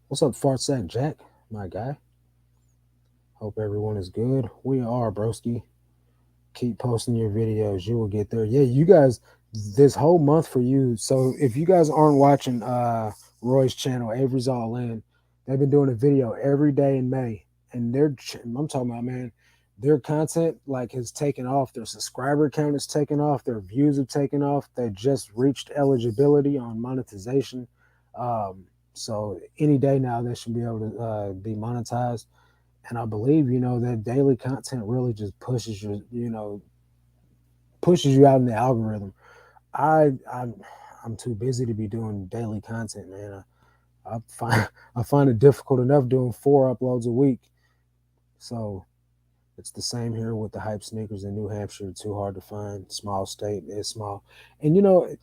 what's up, Fart Sack Jack, my guy? Hope everyone is good. We are, broski. Keep posting your videos. You will get there. Yeah, you guys, this whole month for you. So if you guys aren't watching Roy's channel, Avery's All In, they've been doing a video every day in May. And I'm talking about, man, their content like has taken off. Their subscriber count has taken off. Their views have taken off. They just reached eligibility on monetization. So any day now they should be able to be monetized. And I believe, you know, that daily content really just pushes you out in the algorithm. I'm too busy to be doing daily content, man. I find I find it difficult enough doing 4 uploads a week. So it's the same here with the hype sneakers in New Hampshire. Too hard to find. Small state is small, and you know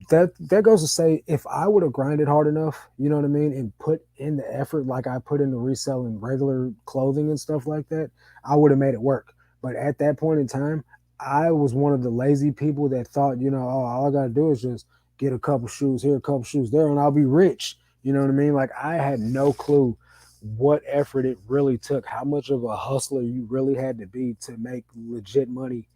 that goes to say, if I would have grinded hard enough, you know what I mean, and put in the effort like I put into reselling regular clothing and stuff like that, I would have made it work. But at that point in time, I was one of the lazy people that thought, you know, oh, all I gotta do is just get a couple shoes here, a couple shoes there, and I'll be rich. You know what I mean? Like, I had no clue what effort it really took, how much of a hustler you really had to be to make legit money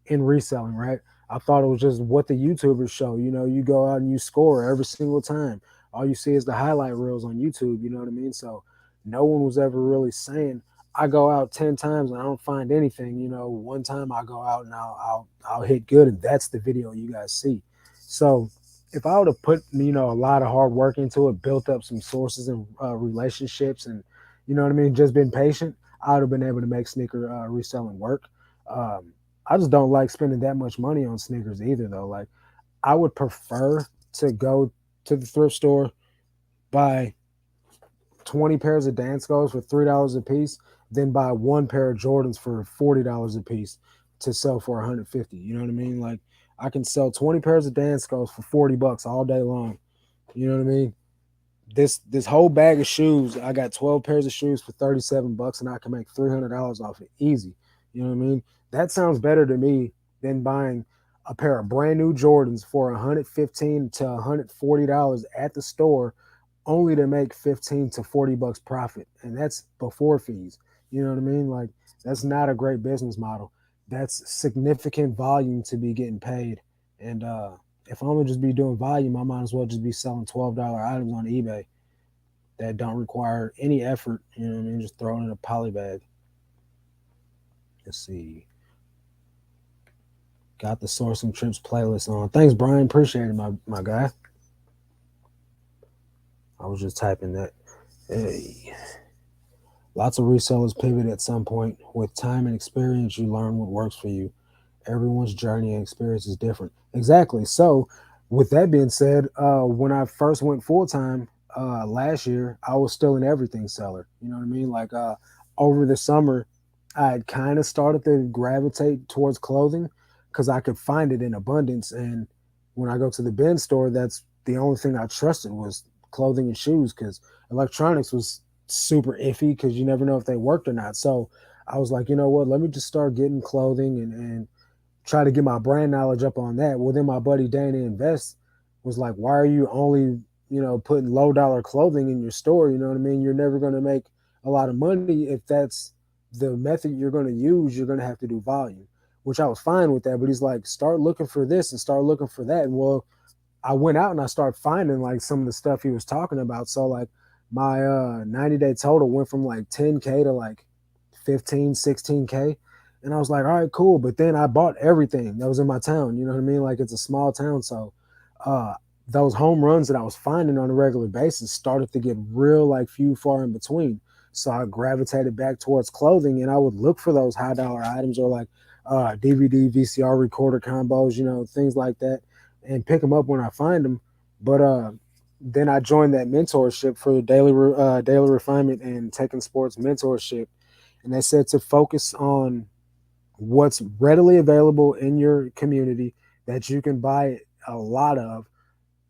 in reselling, right? I thought it was just what the YouTubers show. You know, you go out and you score every single time. All you see is the highlight reels on YouTube. You know what I mean? So no one was ever really saying, I go out 10 times and I don't find anything. You know, one time I go out and I'll hit good, and that's the video you guys see. So if I would have put, you know, a lot of hard work into it, built up some sources and relationships, and you know what I mean, just been patient, I would have been able to make sneaker reselling work. Um, I just don't like spending that much money on sneakers either, though. Like, I would prefer to go to the thrift store, buy 20 pairs of Danskos for $3 a piece, then buy one pair of Jordans for $40 a piece to sell for 150. You know what I mean? Like, I can sell 20 pairs of Danskos for $40 all day long. You know what I mean? This whole bag of shoes, I got 12 pairs of shoes for $37, and I can make $300 off it easy. You know what I mean? That sounds better to me than buying a pair of brand new Jordans for $115 to $140 at the store, only to make 15 to $40 profit, and that's before fees. You know what I mean? Like, that's not a great business model. That's significant volume to be getting paid, and if I'm gonna just be doing volume, I might as well just be selling $12 items on eBay that don't require any effort. You know what I mean? Just throw it in a poly bag. Let's see. Got the Sourcing Trips playlist on. Thanks, Brian. Appreciate it, my guy. I was just typing that. Hey. Lots of resellers pivot at some point. With time and experience, you learn what works for you. Everyone's journey and experience is different. Exactly. So, with that being said, when I first went full time, last year, I was still an everything seller. You know what I mean? Like over the summer, I had kind of started to gravitate towards clothing because I could find it in abundance. And when I go to the bin store, that's the only thing I trusted was clothing and shoes because electronics was super iffy because you never know if they worked or not. So I was like, you know what? Let me just start getting clothing and try to get my brand knowledge up on that. Well, then my buddy Danny Invest was like, why are you only, putting low dollar clothing in your store? You know what I mean? You're never going to make a lot of money if that's the method you're going to use. You're going to have to do volume, which I was fine with that. But he's like, start looking for this and start looking for that. And well, I went out and I started finding like some of the stuff he was talking about. So like my 90-day total went from like 10K to like 15, 16K. And I was like, all right, cool. But then I bought everything that was in my town. You know what I mean? Like it's a small town. So uh, those home runs that I was finding on a regular basis started to get real like few far in between. So I gravitated back towards clothing and I would look for those high dollar items or like DVD, VCR recorder combos, things like that and pick them up when I find them. But then I joined that mentorship for daily refinement and taking sports mentorship, and they said to focus on what's readily available in your community that you can buy a lot of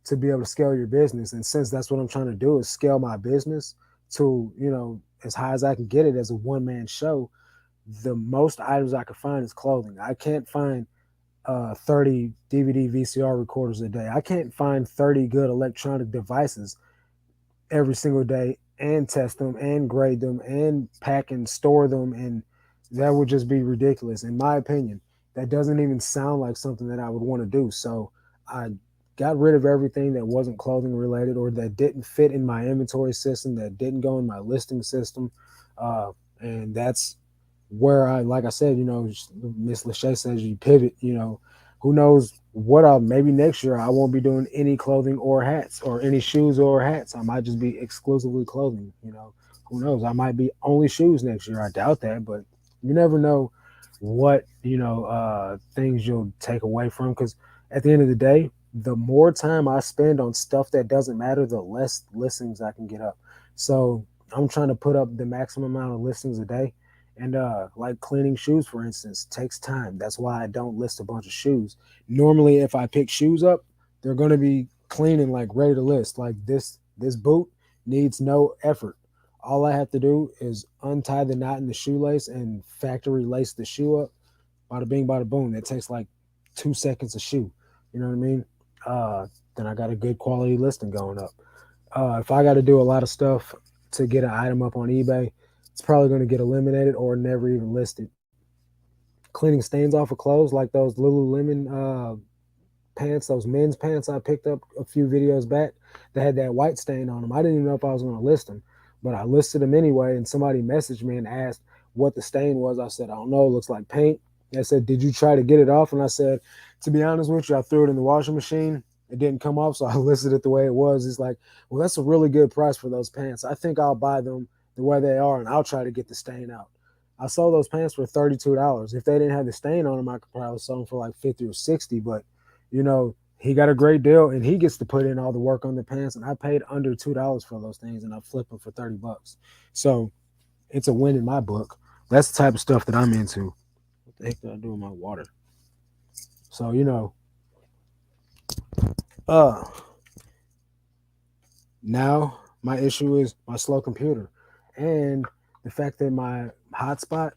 to be able to scale your business. And since that's what I'm trying to do is scale my business to as high as I can get it as a one-man show, the most items I can find is clothing. I can't find 30 DVD VCR recorders a day. I can't find 30 good electronic devices every single day and test them and grade them and pack and store them. And that would just be ridiculous. In my opinion, that doesn't even sound like something that I would want to do. So I got rid of everything that wasn't clothing related or that didn't fit in my inventory system, that didn't go in my listing system. And that's where like I said, Miss Lachey says you pivot, who knows what maybe next year I won't be doing any clothing or hats or any shoes or hats. I might just be exclusively clothing, who knows? I might be only shoes next year. I doubt that, but you never know what, things you'll take away from. Cause at the end of the day, the more time I spend on stuff that doesn't matter, the less listings I can get up. So I'm trying to put up the maximum amount of listings a day. And like cleaning shoes, for instance, takes time. That's why I don't list a bunch of shoes. Normally, if I pick shoes up, they're going to be clean and like ready to list. Like this boot needs no effort. All I have to do is untie the knot in the shoelace and factory lace the shoe up. Bada bing, bada boom. That takes like 2 seconds a shoe. You know what I mean? Uh, then I got a good quality listing going up. If I got to do a lot of stuff to get an item up on eBay, it's probably going to get eliminated or never even listed. Cleaning stains off of clothes like those Lululemon pants, those men's pants I picked up a few videos back that had that white stain on them. I didn't even know if I was going to list them, but I listed them anyway. And somebody messaged me and asked what the stain was. I said, I don't know. It looks like paint. They said, did you try to get it off? And I said, to be honest with you, I threw it in the washing machine. It didn't come off, so I listed it the way it was. It's like, well, that's a really good price for those pants. I think I'll buy them the way they are, and I'll try to get the stain out. I sold those pants for $32. If they didn't have the stain on them, I could probably sell them for like 50 or 60. But he got a great deal, and he gets to put in all the work on the pants. And I paid under $2 for those things, and I flipped them for $30. So it's a win in my book. That's the type of stuff that I'm into. What the heck did I do with my water? So uh, now my issue is my slow computer, and the fact that my hotspot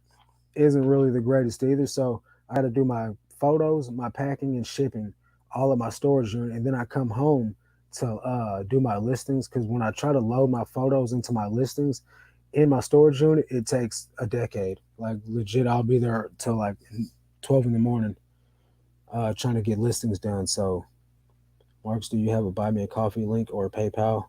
isn't really the greatest either. So I got to do my photos, my packing, and shipping all at my storage unit, and then I come home to do my listings. Because when I try to load my photos into my listings in my storage unit, it takes a decade. Like legit, I'll be there till like 12 in the morning trying to get listings done. So, Marks, do you have a buy me a coffee link or a PayPal?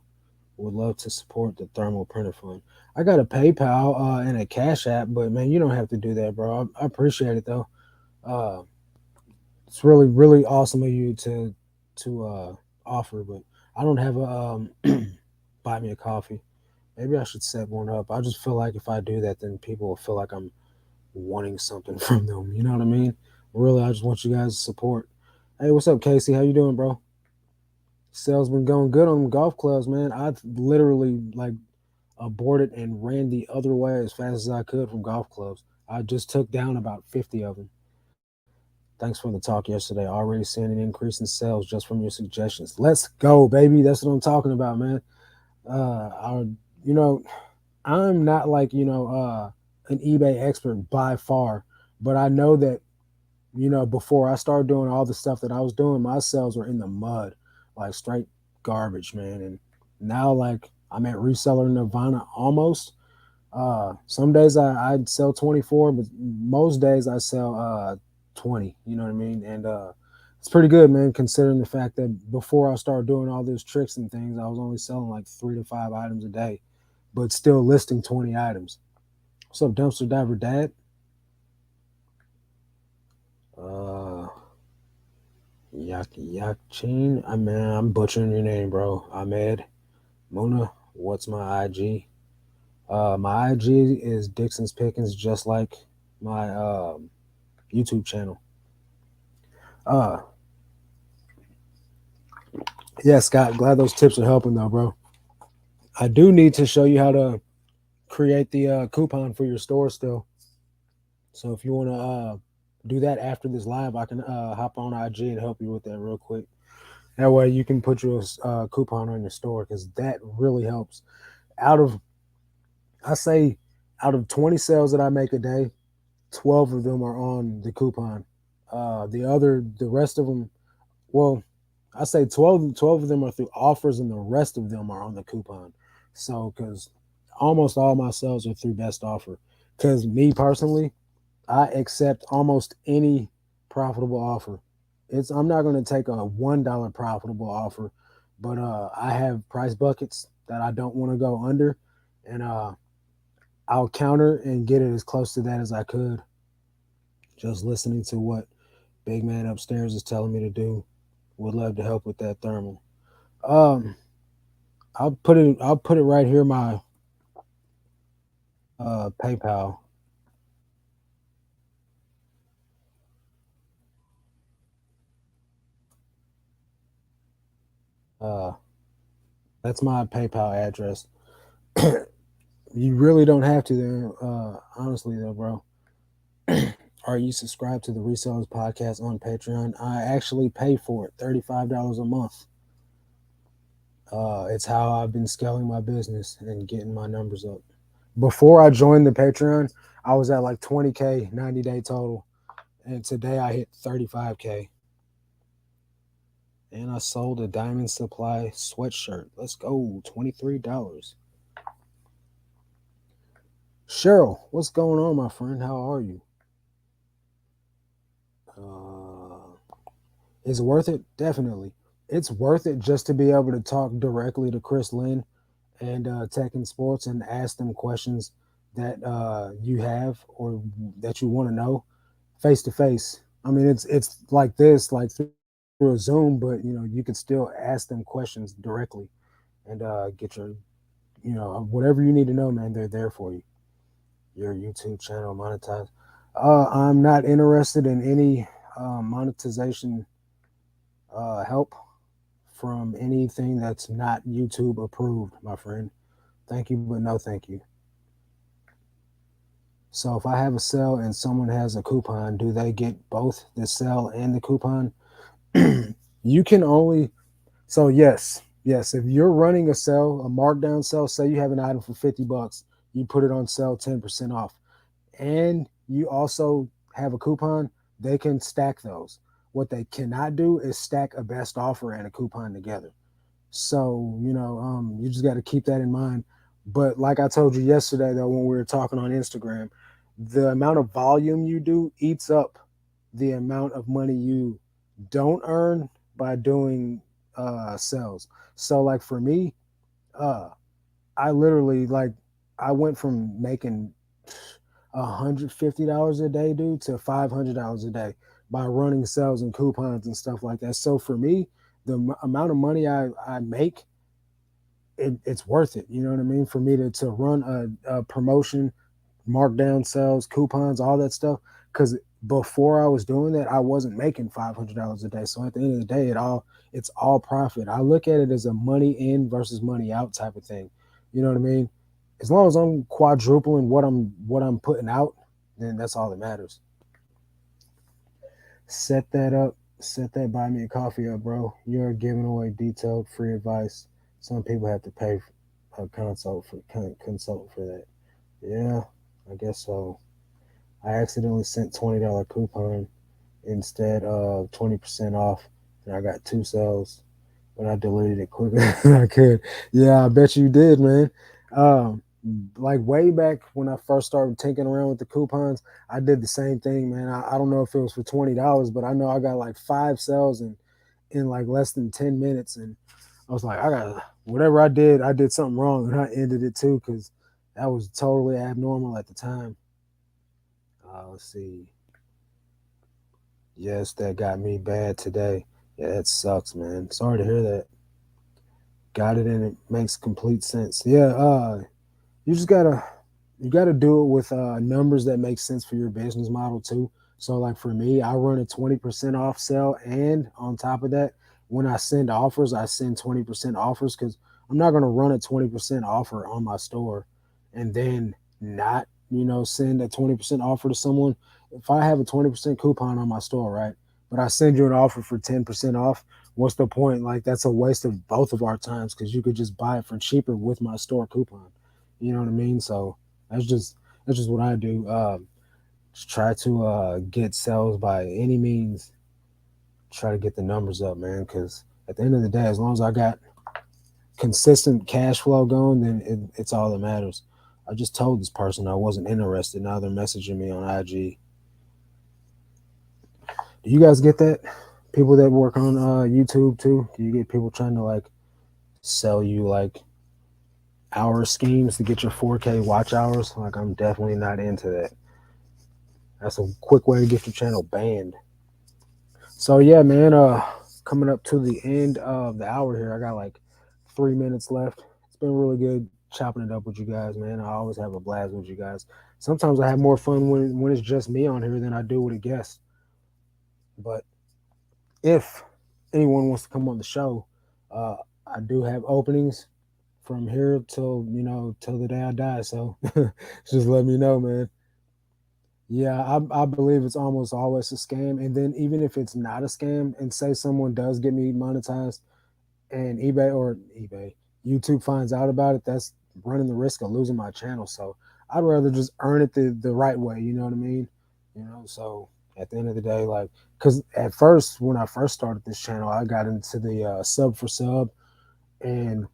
Would love to support the Thermal Printer Fund. I got a PayPal and a Cash App, but man, you don't have to do that, bro. I appreciate it though. Uh, it's really, really awesome of you to offer, but I don't have a buy me a coffee. Maybe I should set one up. I just feel like if I do that, then people will feel like I'm wanting something from them. You know what I mean? Really, I just want you guys to support. Hey, what's up, Casey? How you doing, bro? Sales been going good on golf clubs, man. I literally like aborted and ran the other way as fast as I could from golf clubs. I just took down about 50 of them. Thanks for the talk yesterday. Already seeing an increase in sales just from your suggestions. Let's go, baby. That's what I'm talking about, man. I, you know, I'm not like an eBay expert by far, but I know that before I started doing all the stuff that I was doing, my sales were in the mud, like straight garbage, man. And now, like, I'm at reseller Nirvana almost. Some days I'd sell 24, but most days I sell 20. You know what I mean? And it's pretty good, man, considering the fact that before I started doing all those tricks and things, I was only selling like 3 to 5 items a day, but still listing 20 items. What's up, Dumpster Diver Dad? Uh, Yakchin. I mean, I'm butchering your name, bro. Ahmed Muna. What's my IG? My IG is Dixons Pickins, just like my YouTube channel. Uh, yeah, Scott. Glad those tips are helping, though, bro. I do need to show you how to create the coupon for your store still. So if you want to do that after this live, I can hop on IG and help you with that real quick. That way you can put your coupon on your store because that really helps. Out of I say out of 20 sales that I make a day, 12 of them are on the coupon. The rest of them, well, I say 12 of them are through offers and the rest of them are on the coupon. So, because almost all my sales are through best offer. Because me personally, I accept almost any profitable offer. I'm not going to take a $1 profitable offer, but I have price buckets that I don't want to go under, and I'll counter and get it as close to that as I could. Just listening to what big man upstairs is telling me to do. Would love to help with that thermal. Um, I'll put it right here. My PayPal. Uh, that's my PayPal address. You really don't have to, then. Honestly, though, bro. Are you subscribed to the Resellers podcast on Patreon? I actually pay for it, $35 a month. It's how I've been scaling my business and getting my numbers up. Before I joined the Patreon, I was at like 20K, 90-day total, and today I hit 35K. And I sold a Diamond Supply sweatshirt. Let's go, $23. Cheryl, what's going on, my friend? How are you? Uh, is it worth it? Definitely. It's worth it just to be able to talk directly to Chris Lynn and Tech and Sports and ask them questions that you have or that you want to know face to face. I mean, it's like this, like through a Zoom, but you can still ask them questions directly and get your, whatever you need to know, man. They're there for you. Your YouTube channel monetized. I'm not interested in any monetization help from anything that's not YouTube approved, my friend. Thank you, but no thank you. So if I have a sale and someone has a coupon, do they get both the sale and the coupon? You can only so yes. If you're running a sale, a markdown sale, say you have an item for $50, you put it on sale 10% off, and you also have a coupon, they can stack those. What they cannot do is stack a best offer and a coupon together. So, you just got to keep that in mind. But like I told you yesterday, though, when we were talking on Instagram, the amount of volume you do eats up the amount of money you don't earn by doing sales. So, like for me, uh, I literally like I went from making $150 a day, dude, to $500 a day by running sales and coupons and stuff like that. So for me, the amount of money I make, it's worth it. You know what I mean? For me to run a promotion, markdown sales, coupons, all that stuff. Because before I was doing that, I wasn't making $500 a day. So at the end of the day, it's all profit. I look at it as a money in versus money out type of thing. You know what I mean? As long as I'm quadrupling what I'm putting out, then that's all that matters. Set that up. Set that buy me a coffee up, bro. You're giving away detailed free advice. Some people have to pay a consult for that. Yeah, I guess so. I accidentally sent $20 coupon instead of 20% off, and I got two sales, but I deleted it quicker than I could. Yeah, I bet you did, man. Um, like way back when I first started tinkering around with the coupons, I did the same thing, man. I don't know if it was for $20, but I know I got like five sales in like less than 10 minutes, and I was like, I got whatever I did something wrong, and I ended it too because that was totally abnormal at the time. Let's see. Yes, that got me bad today. Yeah, that sucks, man. Sorry to hear that. Got it, and it makes complete sense. Yeah, you just gotta do it with numbers that make sense for your business model too. So like for me, I run a 20% off sale, and on top of that, when I send offers, I send 20% offers because I'm not gonna run a 20% offer on my store and then not, send a 20% offer to someone. If I have a 20% coupon on my store, right? But I send you an offer for 10% off, what's the point? Like that's a waste of both of our times because you could just buy it for cheaper with my store coupon. You know what I mean? So that's just that's just what I do. Just try to get sales by any means. Try to get the numbers up, man. Because at the end of the day, as long as I got consistent cash flow going, then it's all that matters. I just told this person I wasn't interested. Now they're messaging me on IG. Do you guys get that? People that work on YouTube too. Do you get people trying to like sell you like hour schemes to get your 4K watch hours? Like I'm definitely not into that. That's a quick way to get your channel banned. So yeah, man. Coming up to the end of the hour here. I got like 3 minutes left. It's been really good chopping it up with you guys, man. I always have a blast with you guys. Sometimes I have more fun when it's just me on here than I do with a guest. But if anyone wants to come on the show, uh, I do have openings from here till till the day I die. So just let me know, man. Yeah, I believe it's almost always a scam. And then even if it's not a scam, and say someone does get me monetized, and eBay, YouTube finds out about it, that's running the risk of losing my channel. So I'd rather just earn it the right way. You know what I mean? So at the end of the day, like, because at first when I first started this channel, I got into the sub for sub, and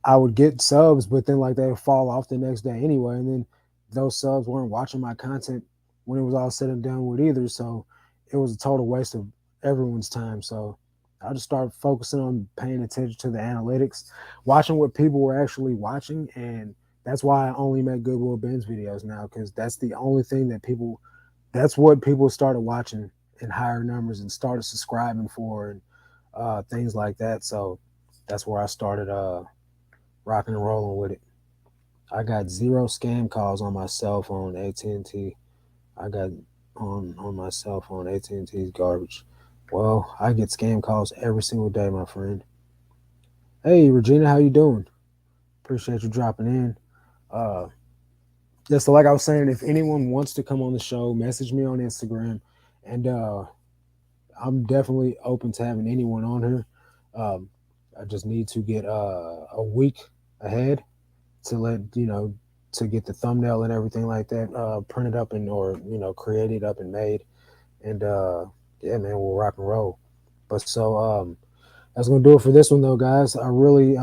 I would get subs, but then like they would fall off the next day anyway, and then those subs weren't watching my content when it was all said and done with either. So it was a total waste of everyone's time. So I just started focusing on paying attention to the analytics, watching what people were actually watching, and that's why I only make Goodwill Ben's videos now, because that's the only thing that's what people started watching in higher numbers and started subscribing for, and things like that. So that's where I started rocking and rolling with it. I got zero scam calls on my cell phone. AT&T. I got on my cell phone. AT&T's garbage. Well, I get scam calls every single day, my friend. Hey, Regina, how you doing? Appreciate you dropping in. Uh, yeah, so like I was saying, if anyone wants to come on the show, message me on Instagram, and I'm definitely open to having anyone on here. Um, I just need to get a week ahead to let to get the thumbnail and everything like that printed up and or created up and made, and yeah, man, we'll rock and roll. But so that's gonna do it for this one, though, guys. I really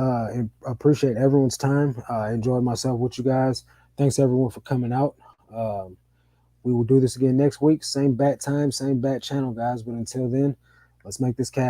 appreciate everyone's time. I enjoyed myself with you guys. Thanks everyone for coming out. We will do this again next week, same bat time, same bat channel, guys. But until then, let's make this cat.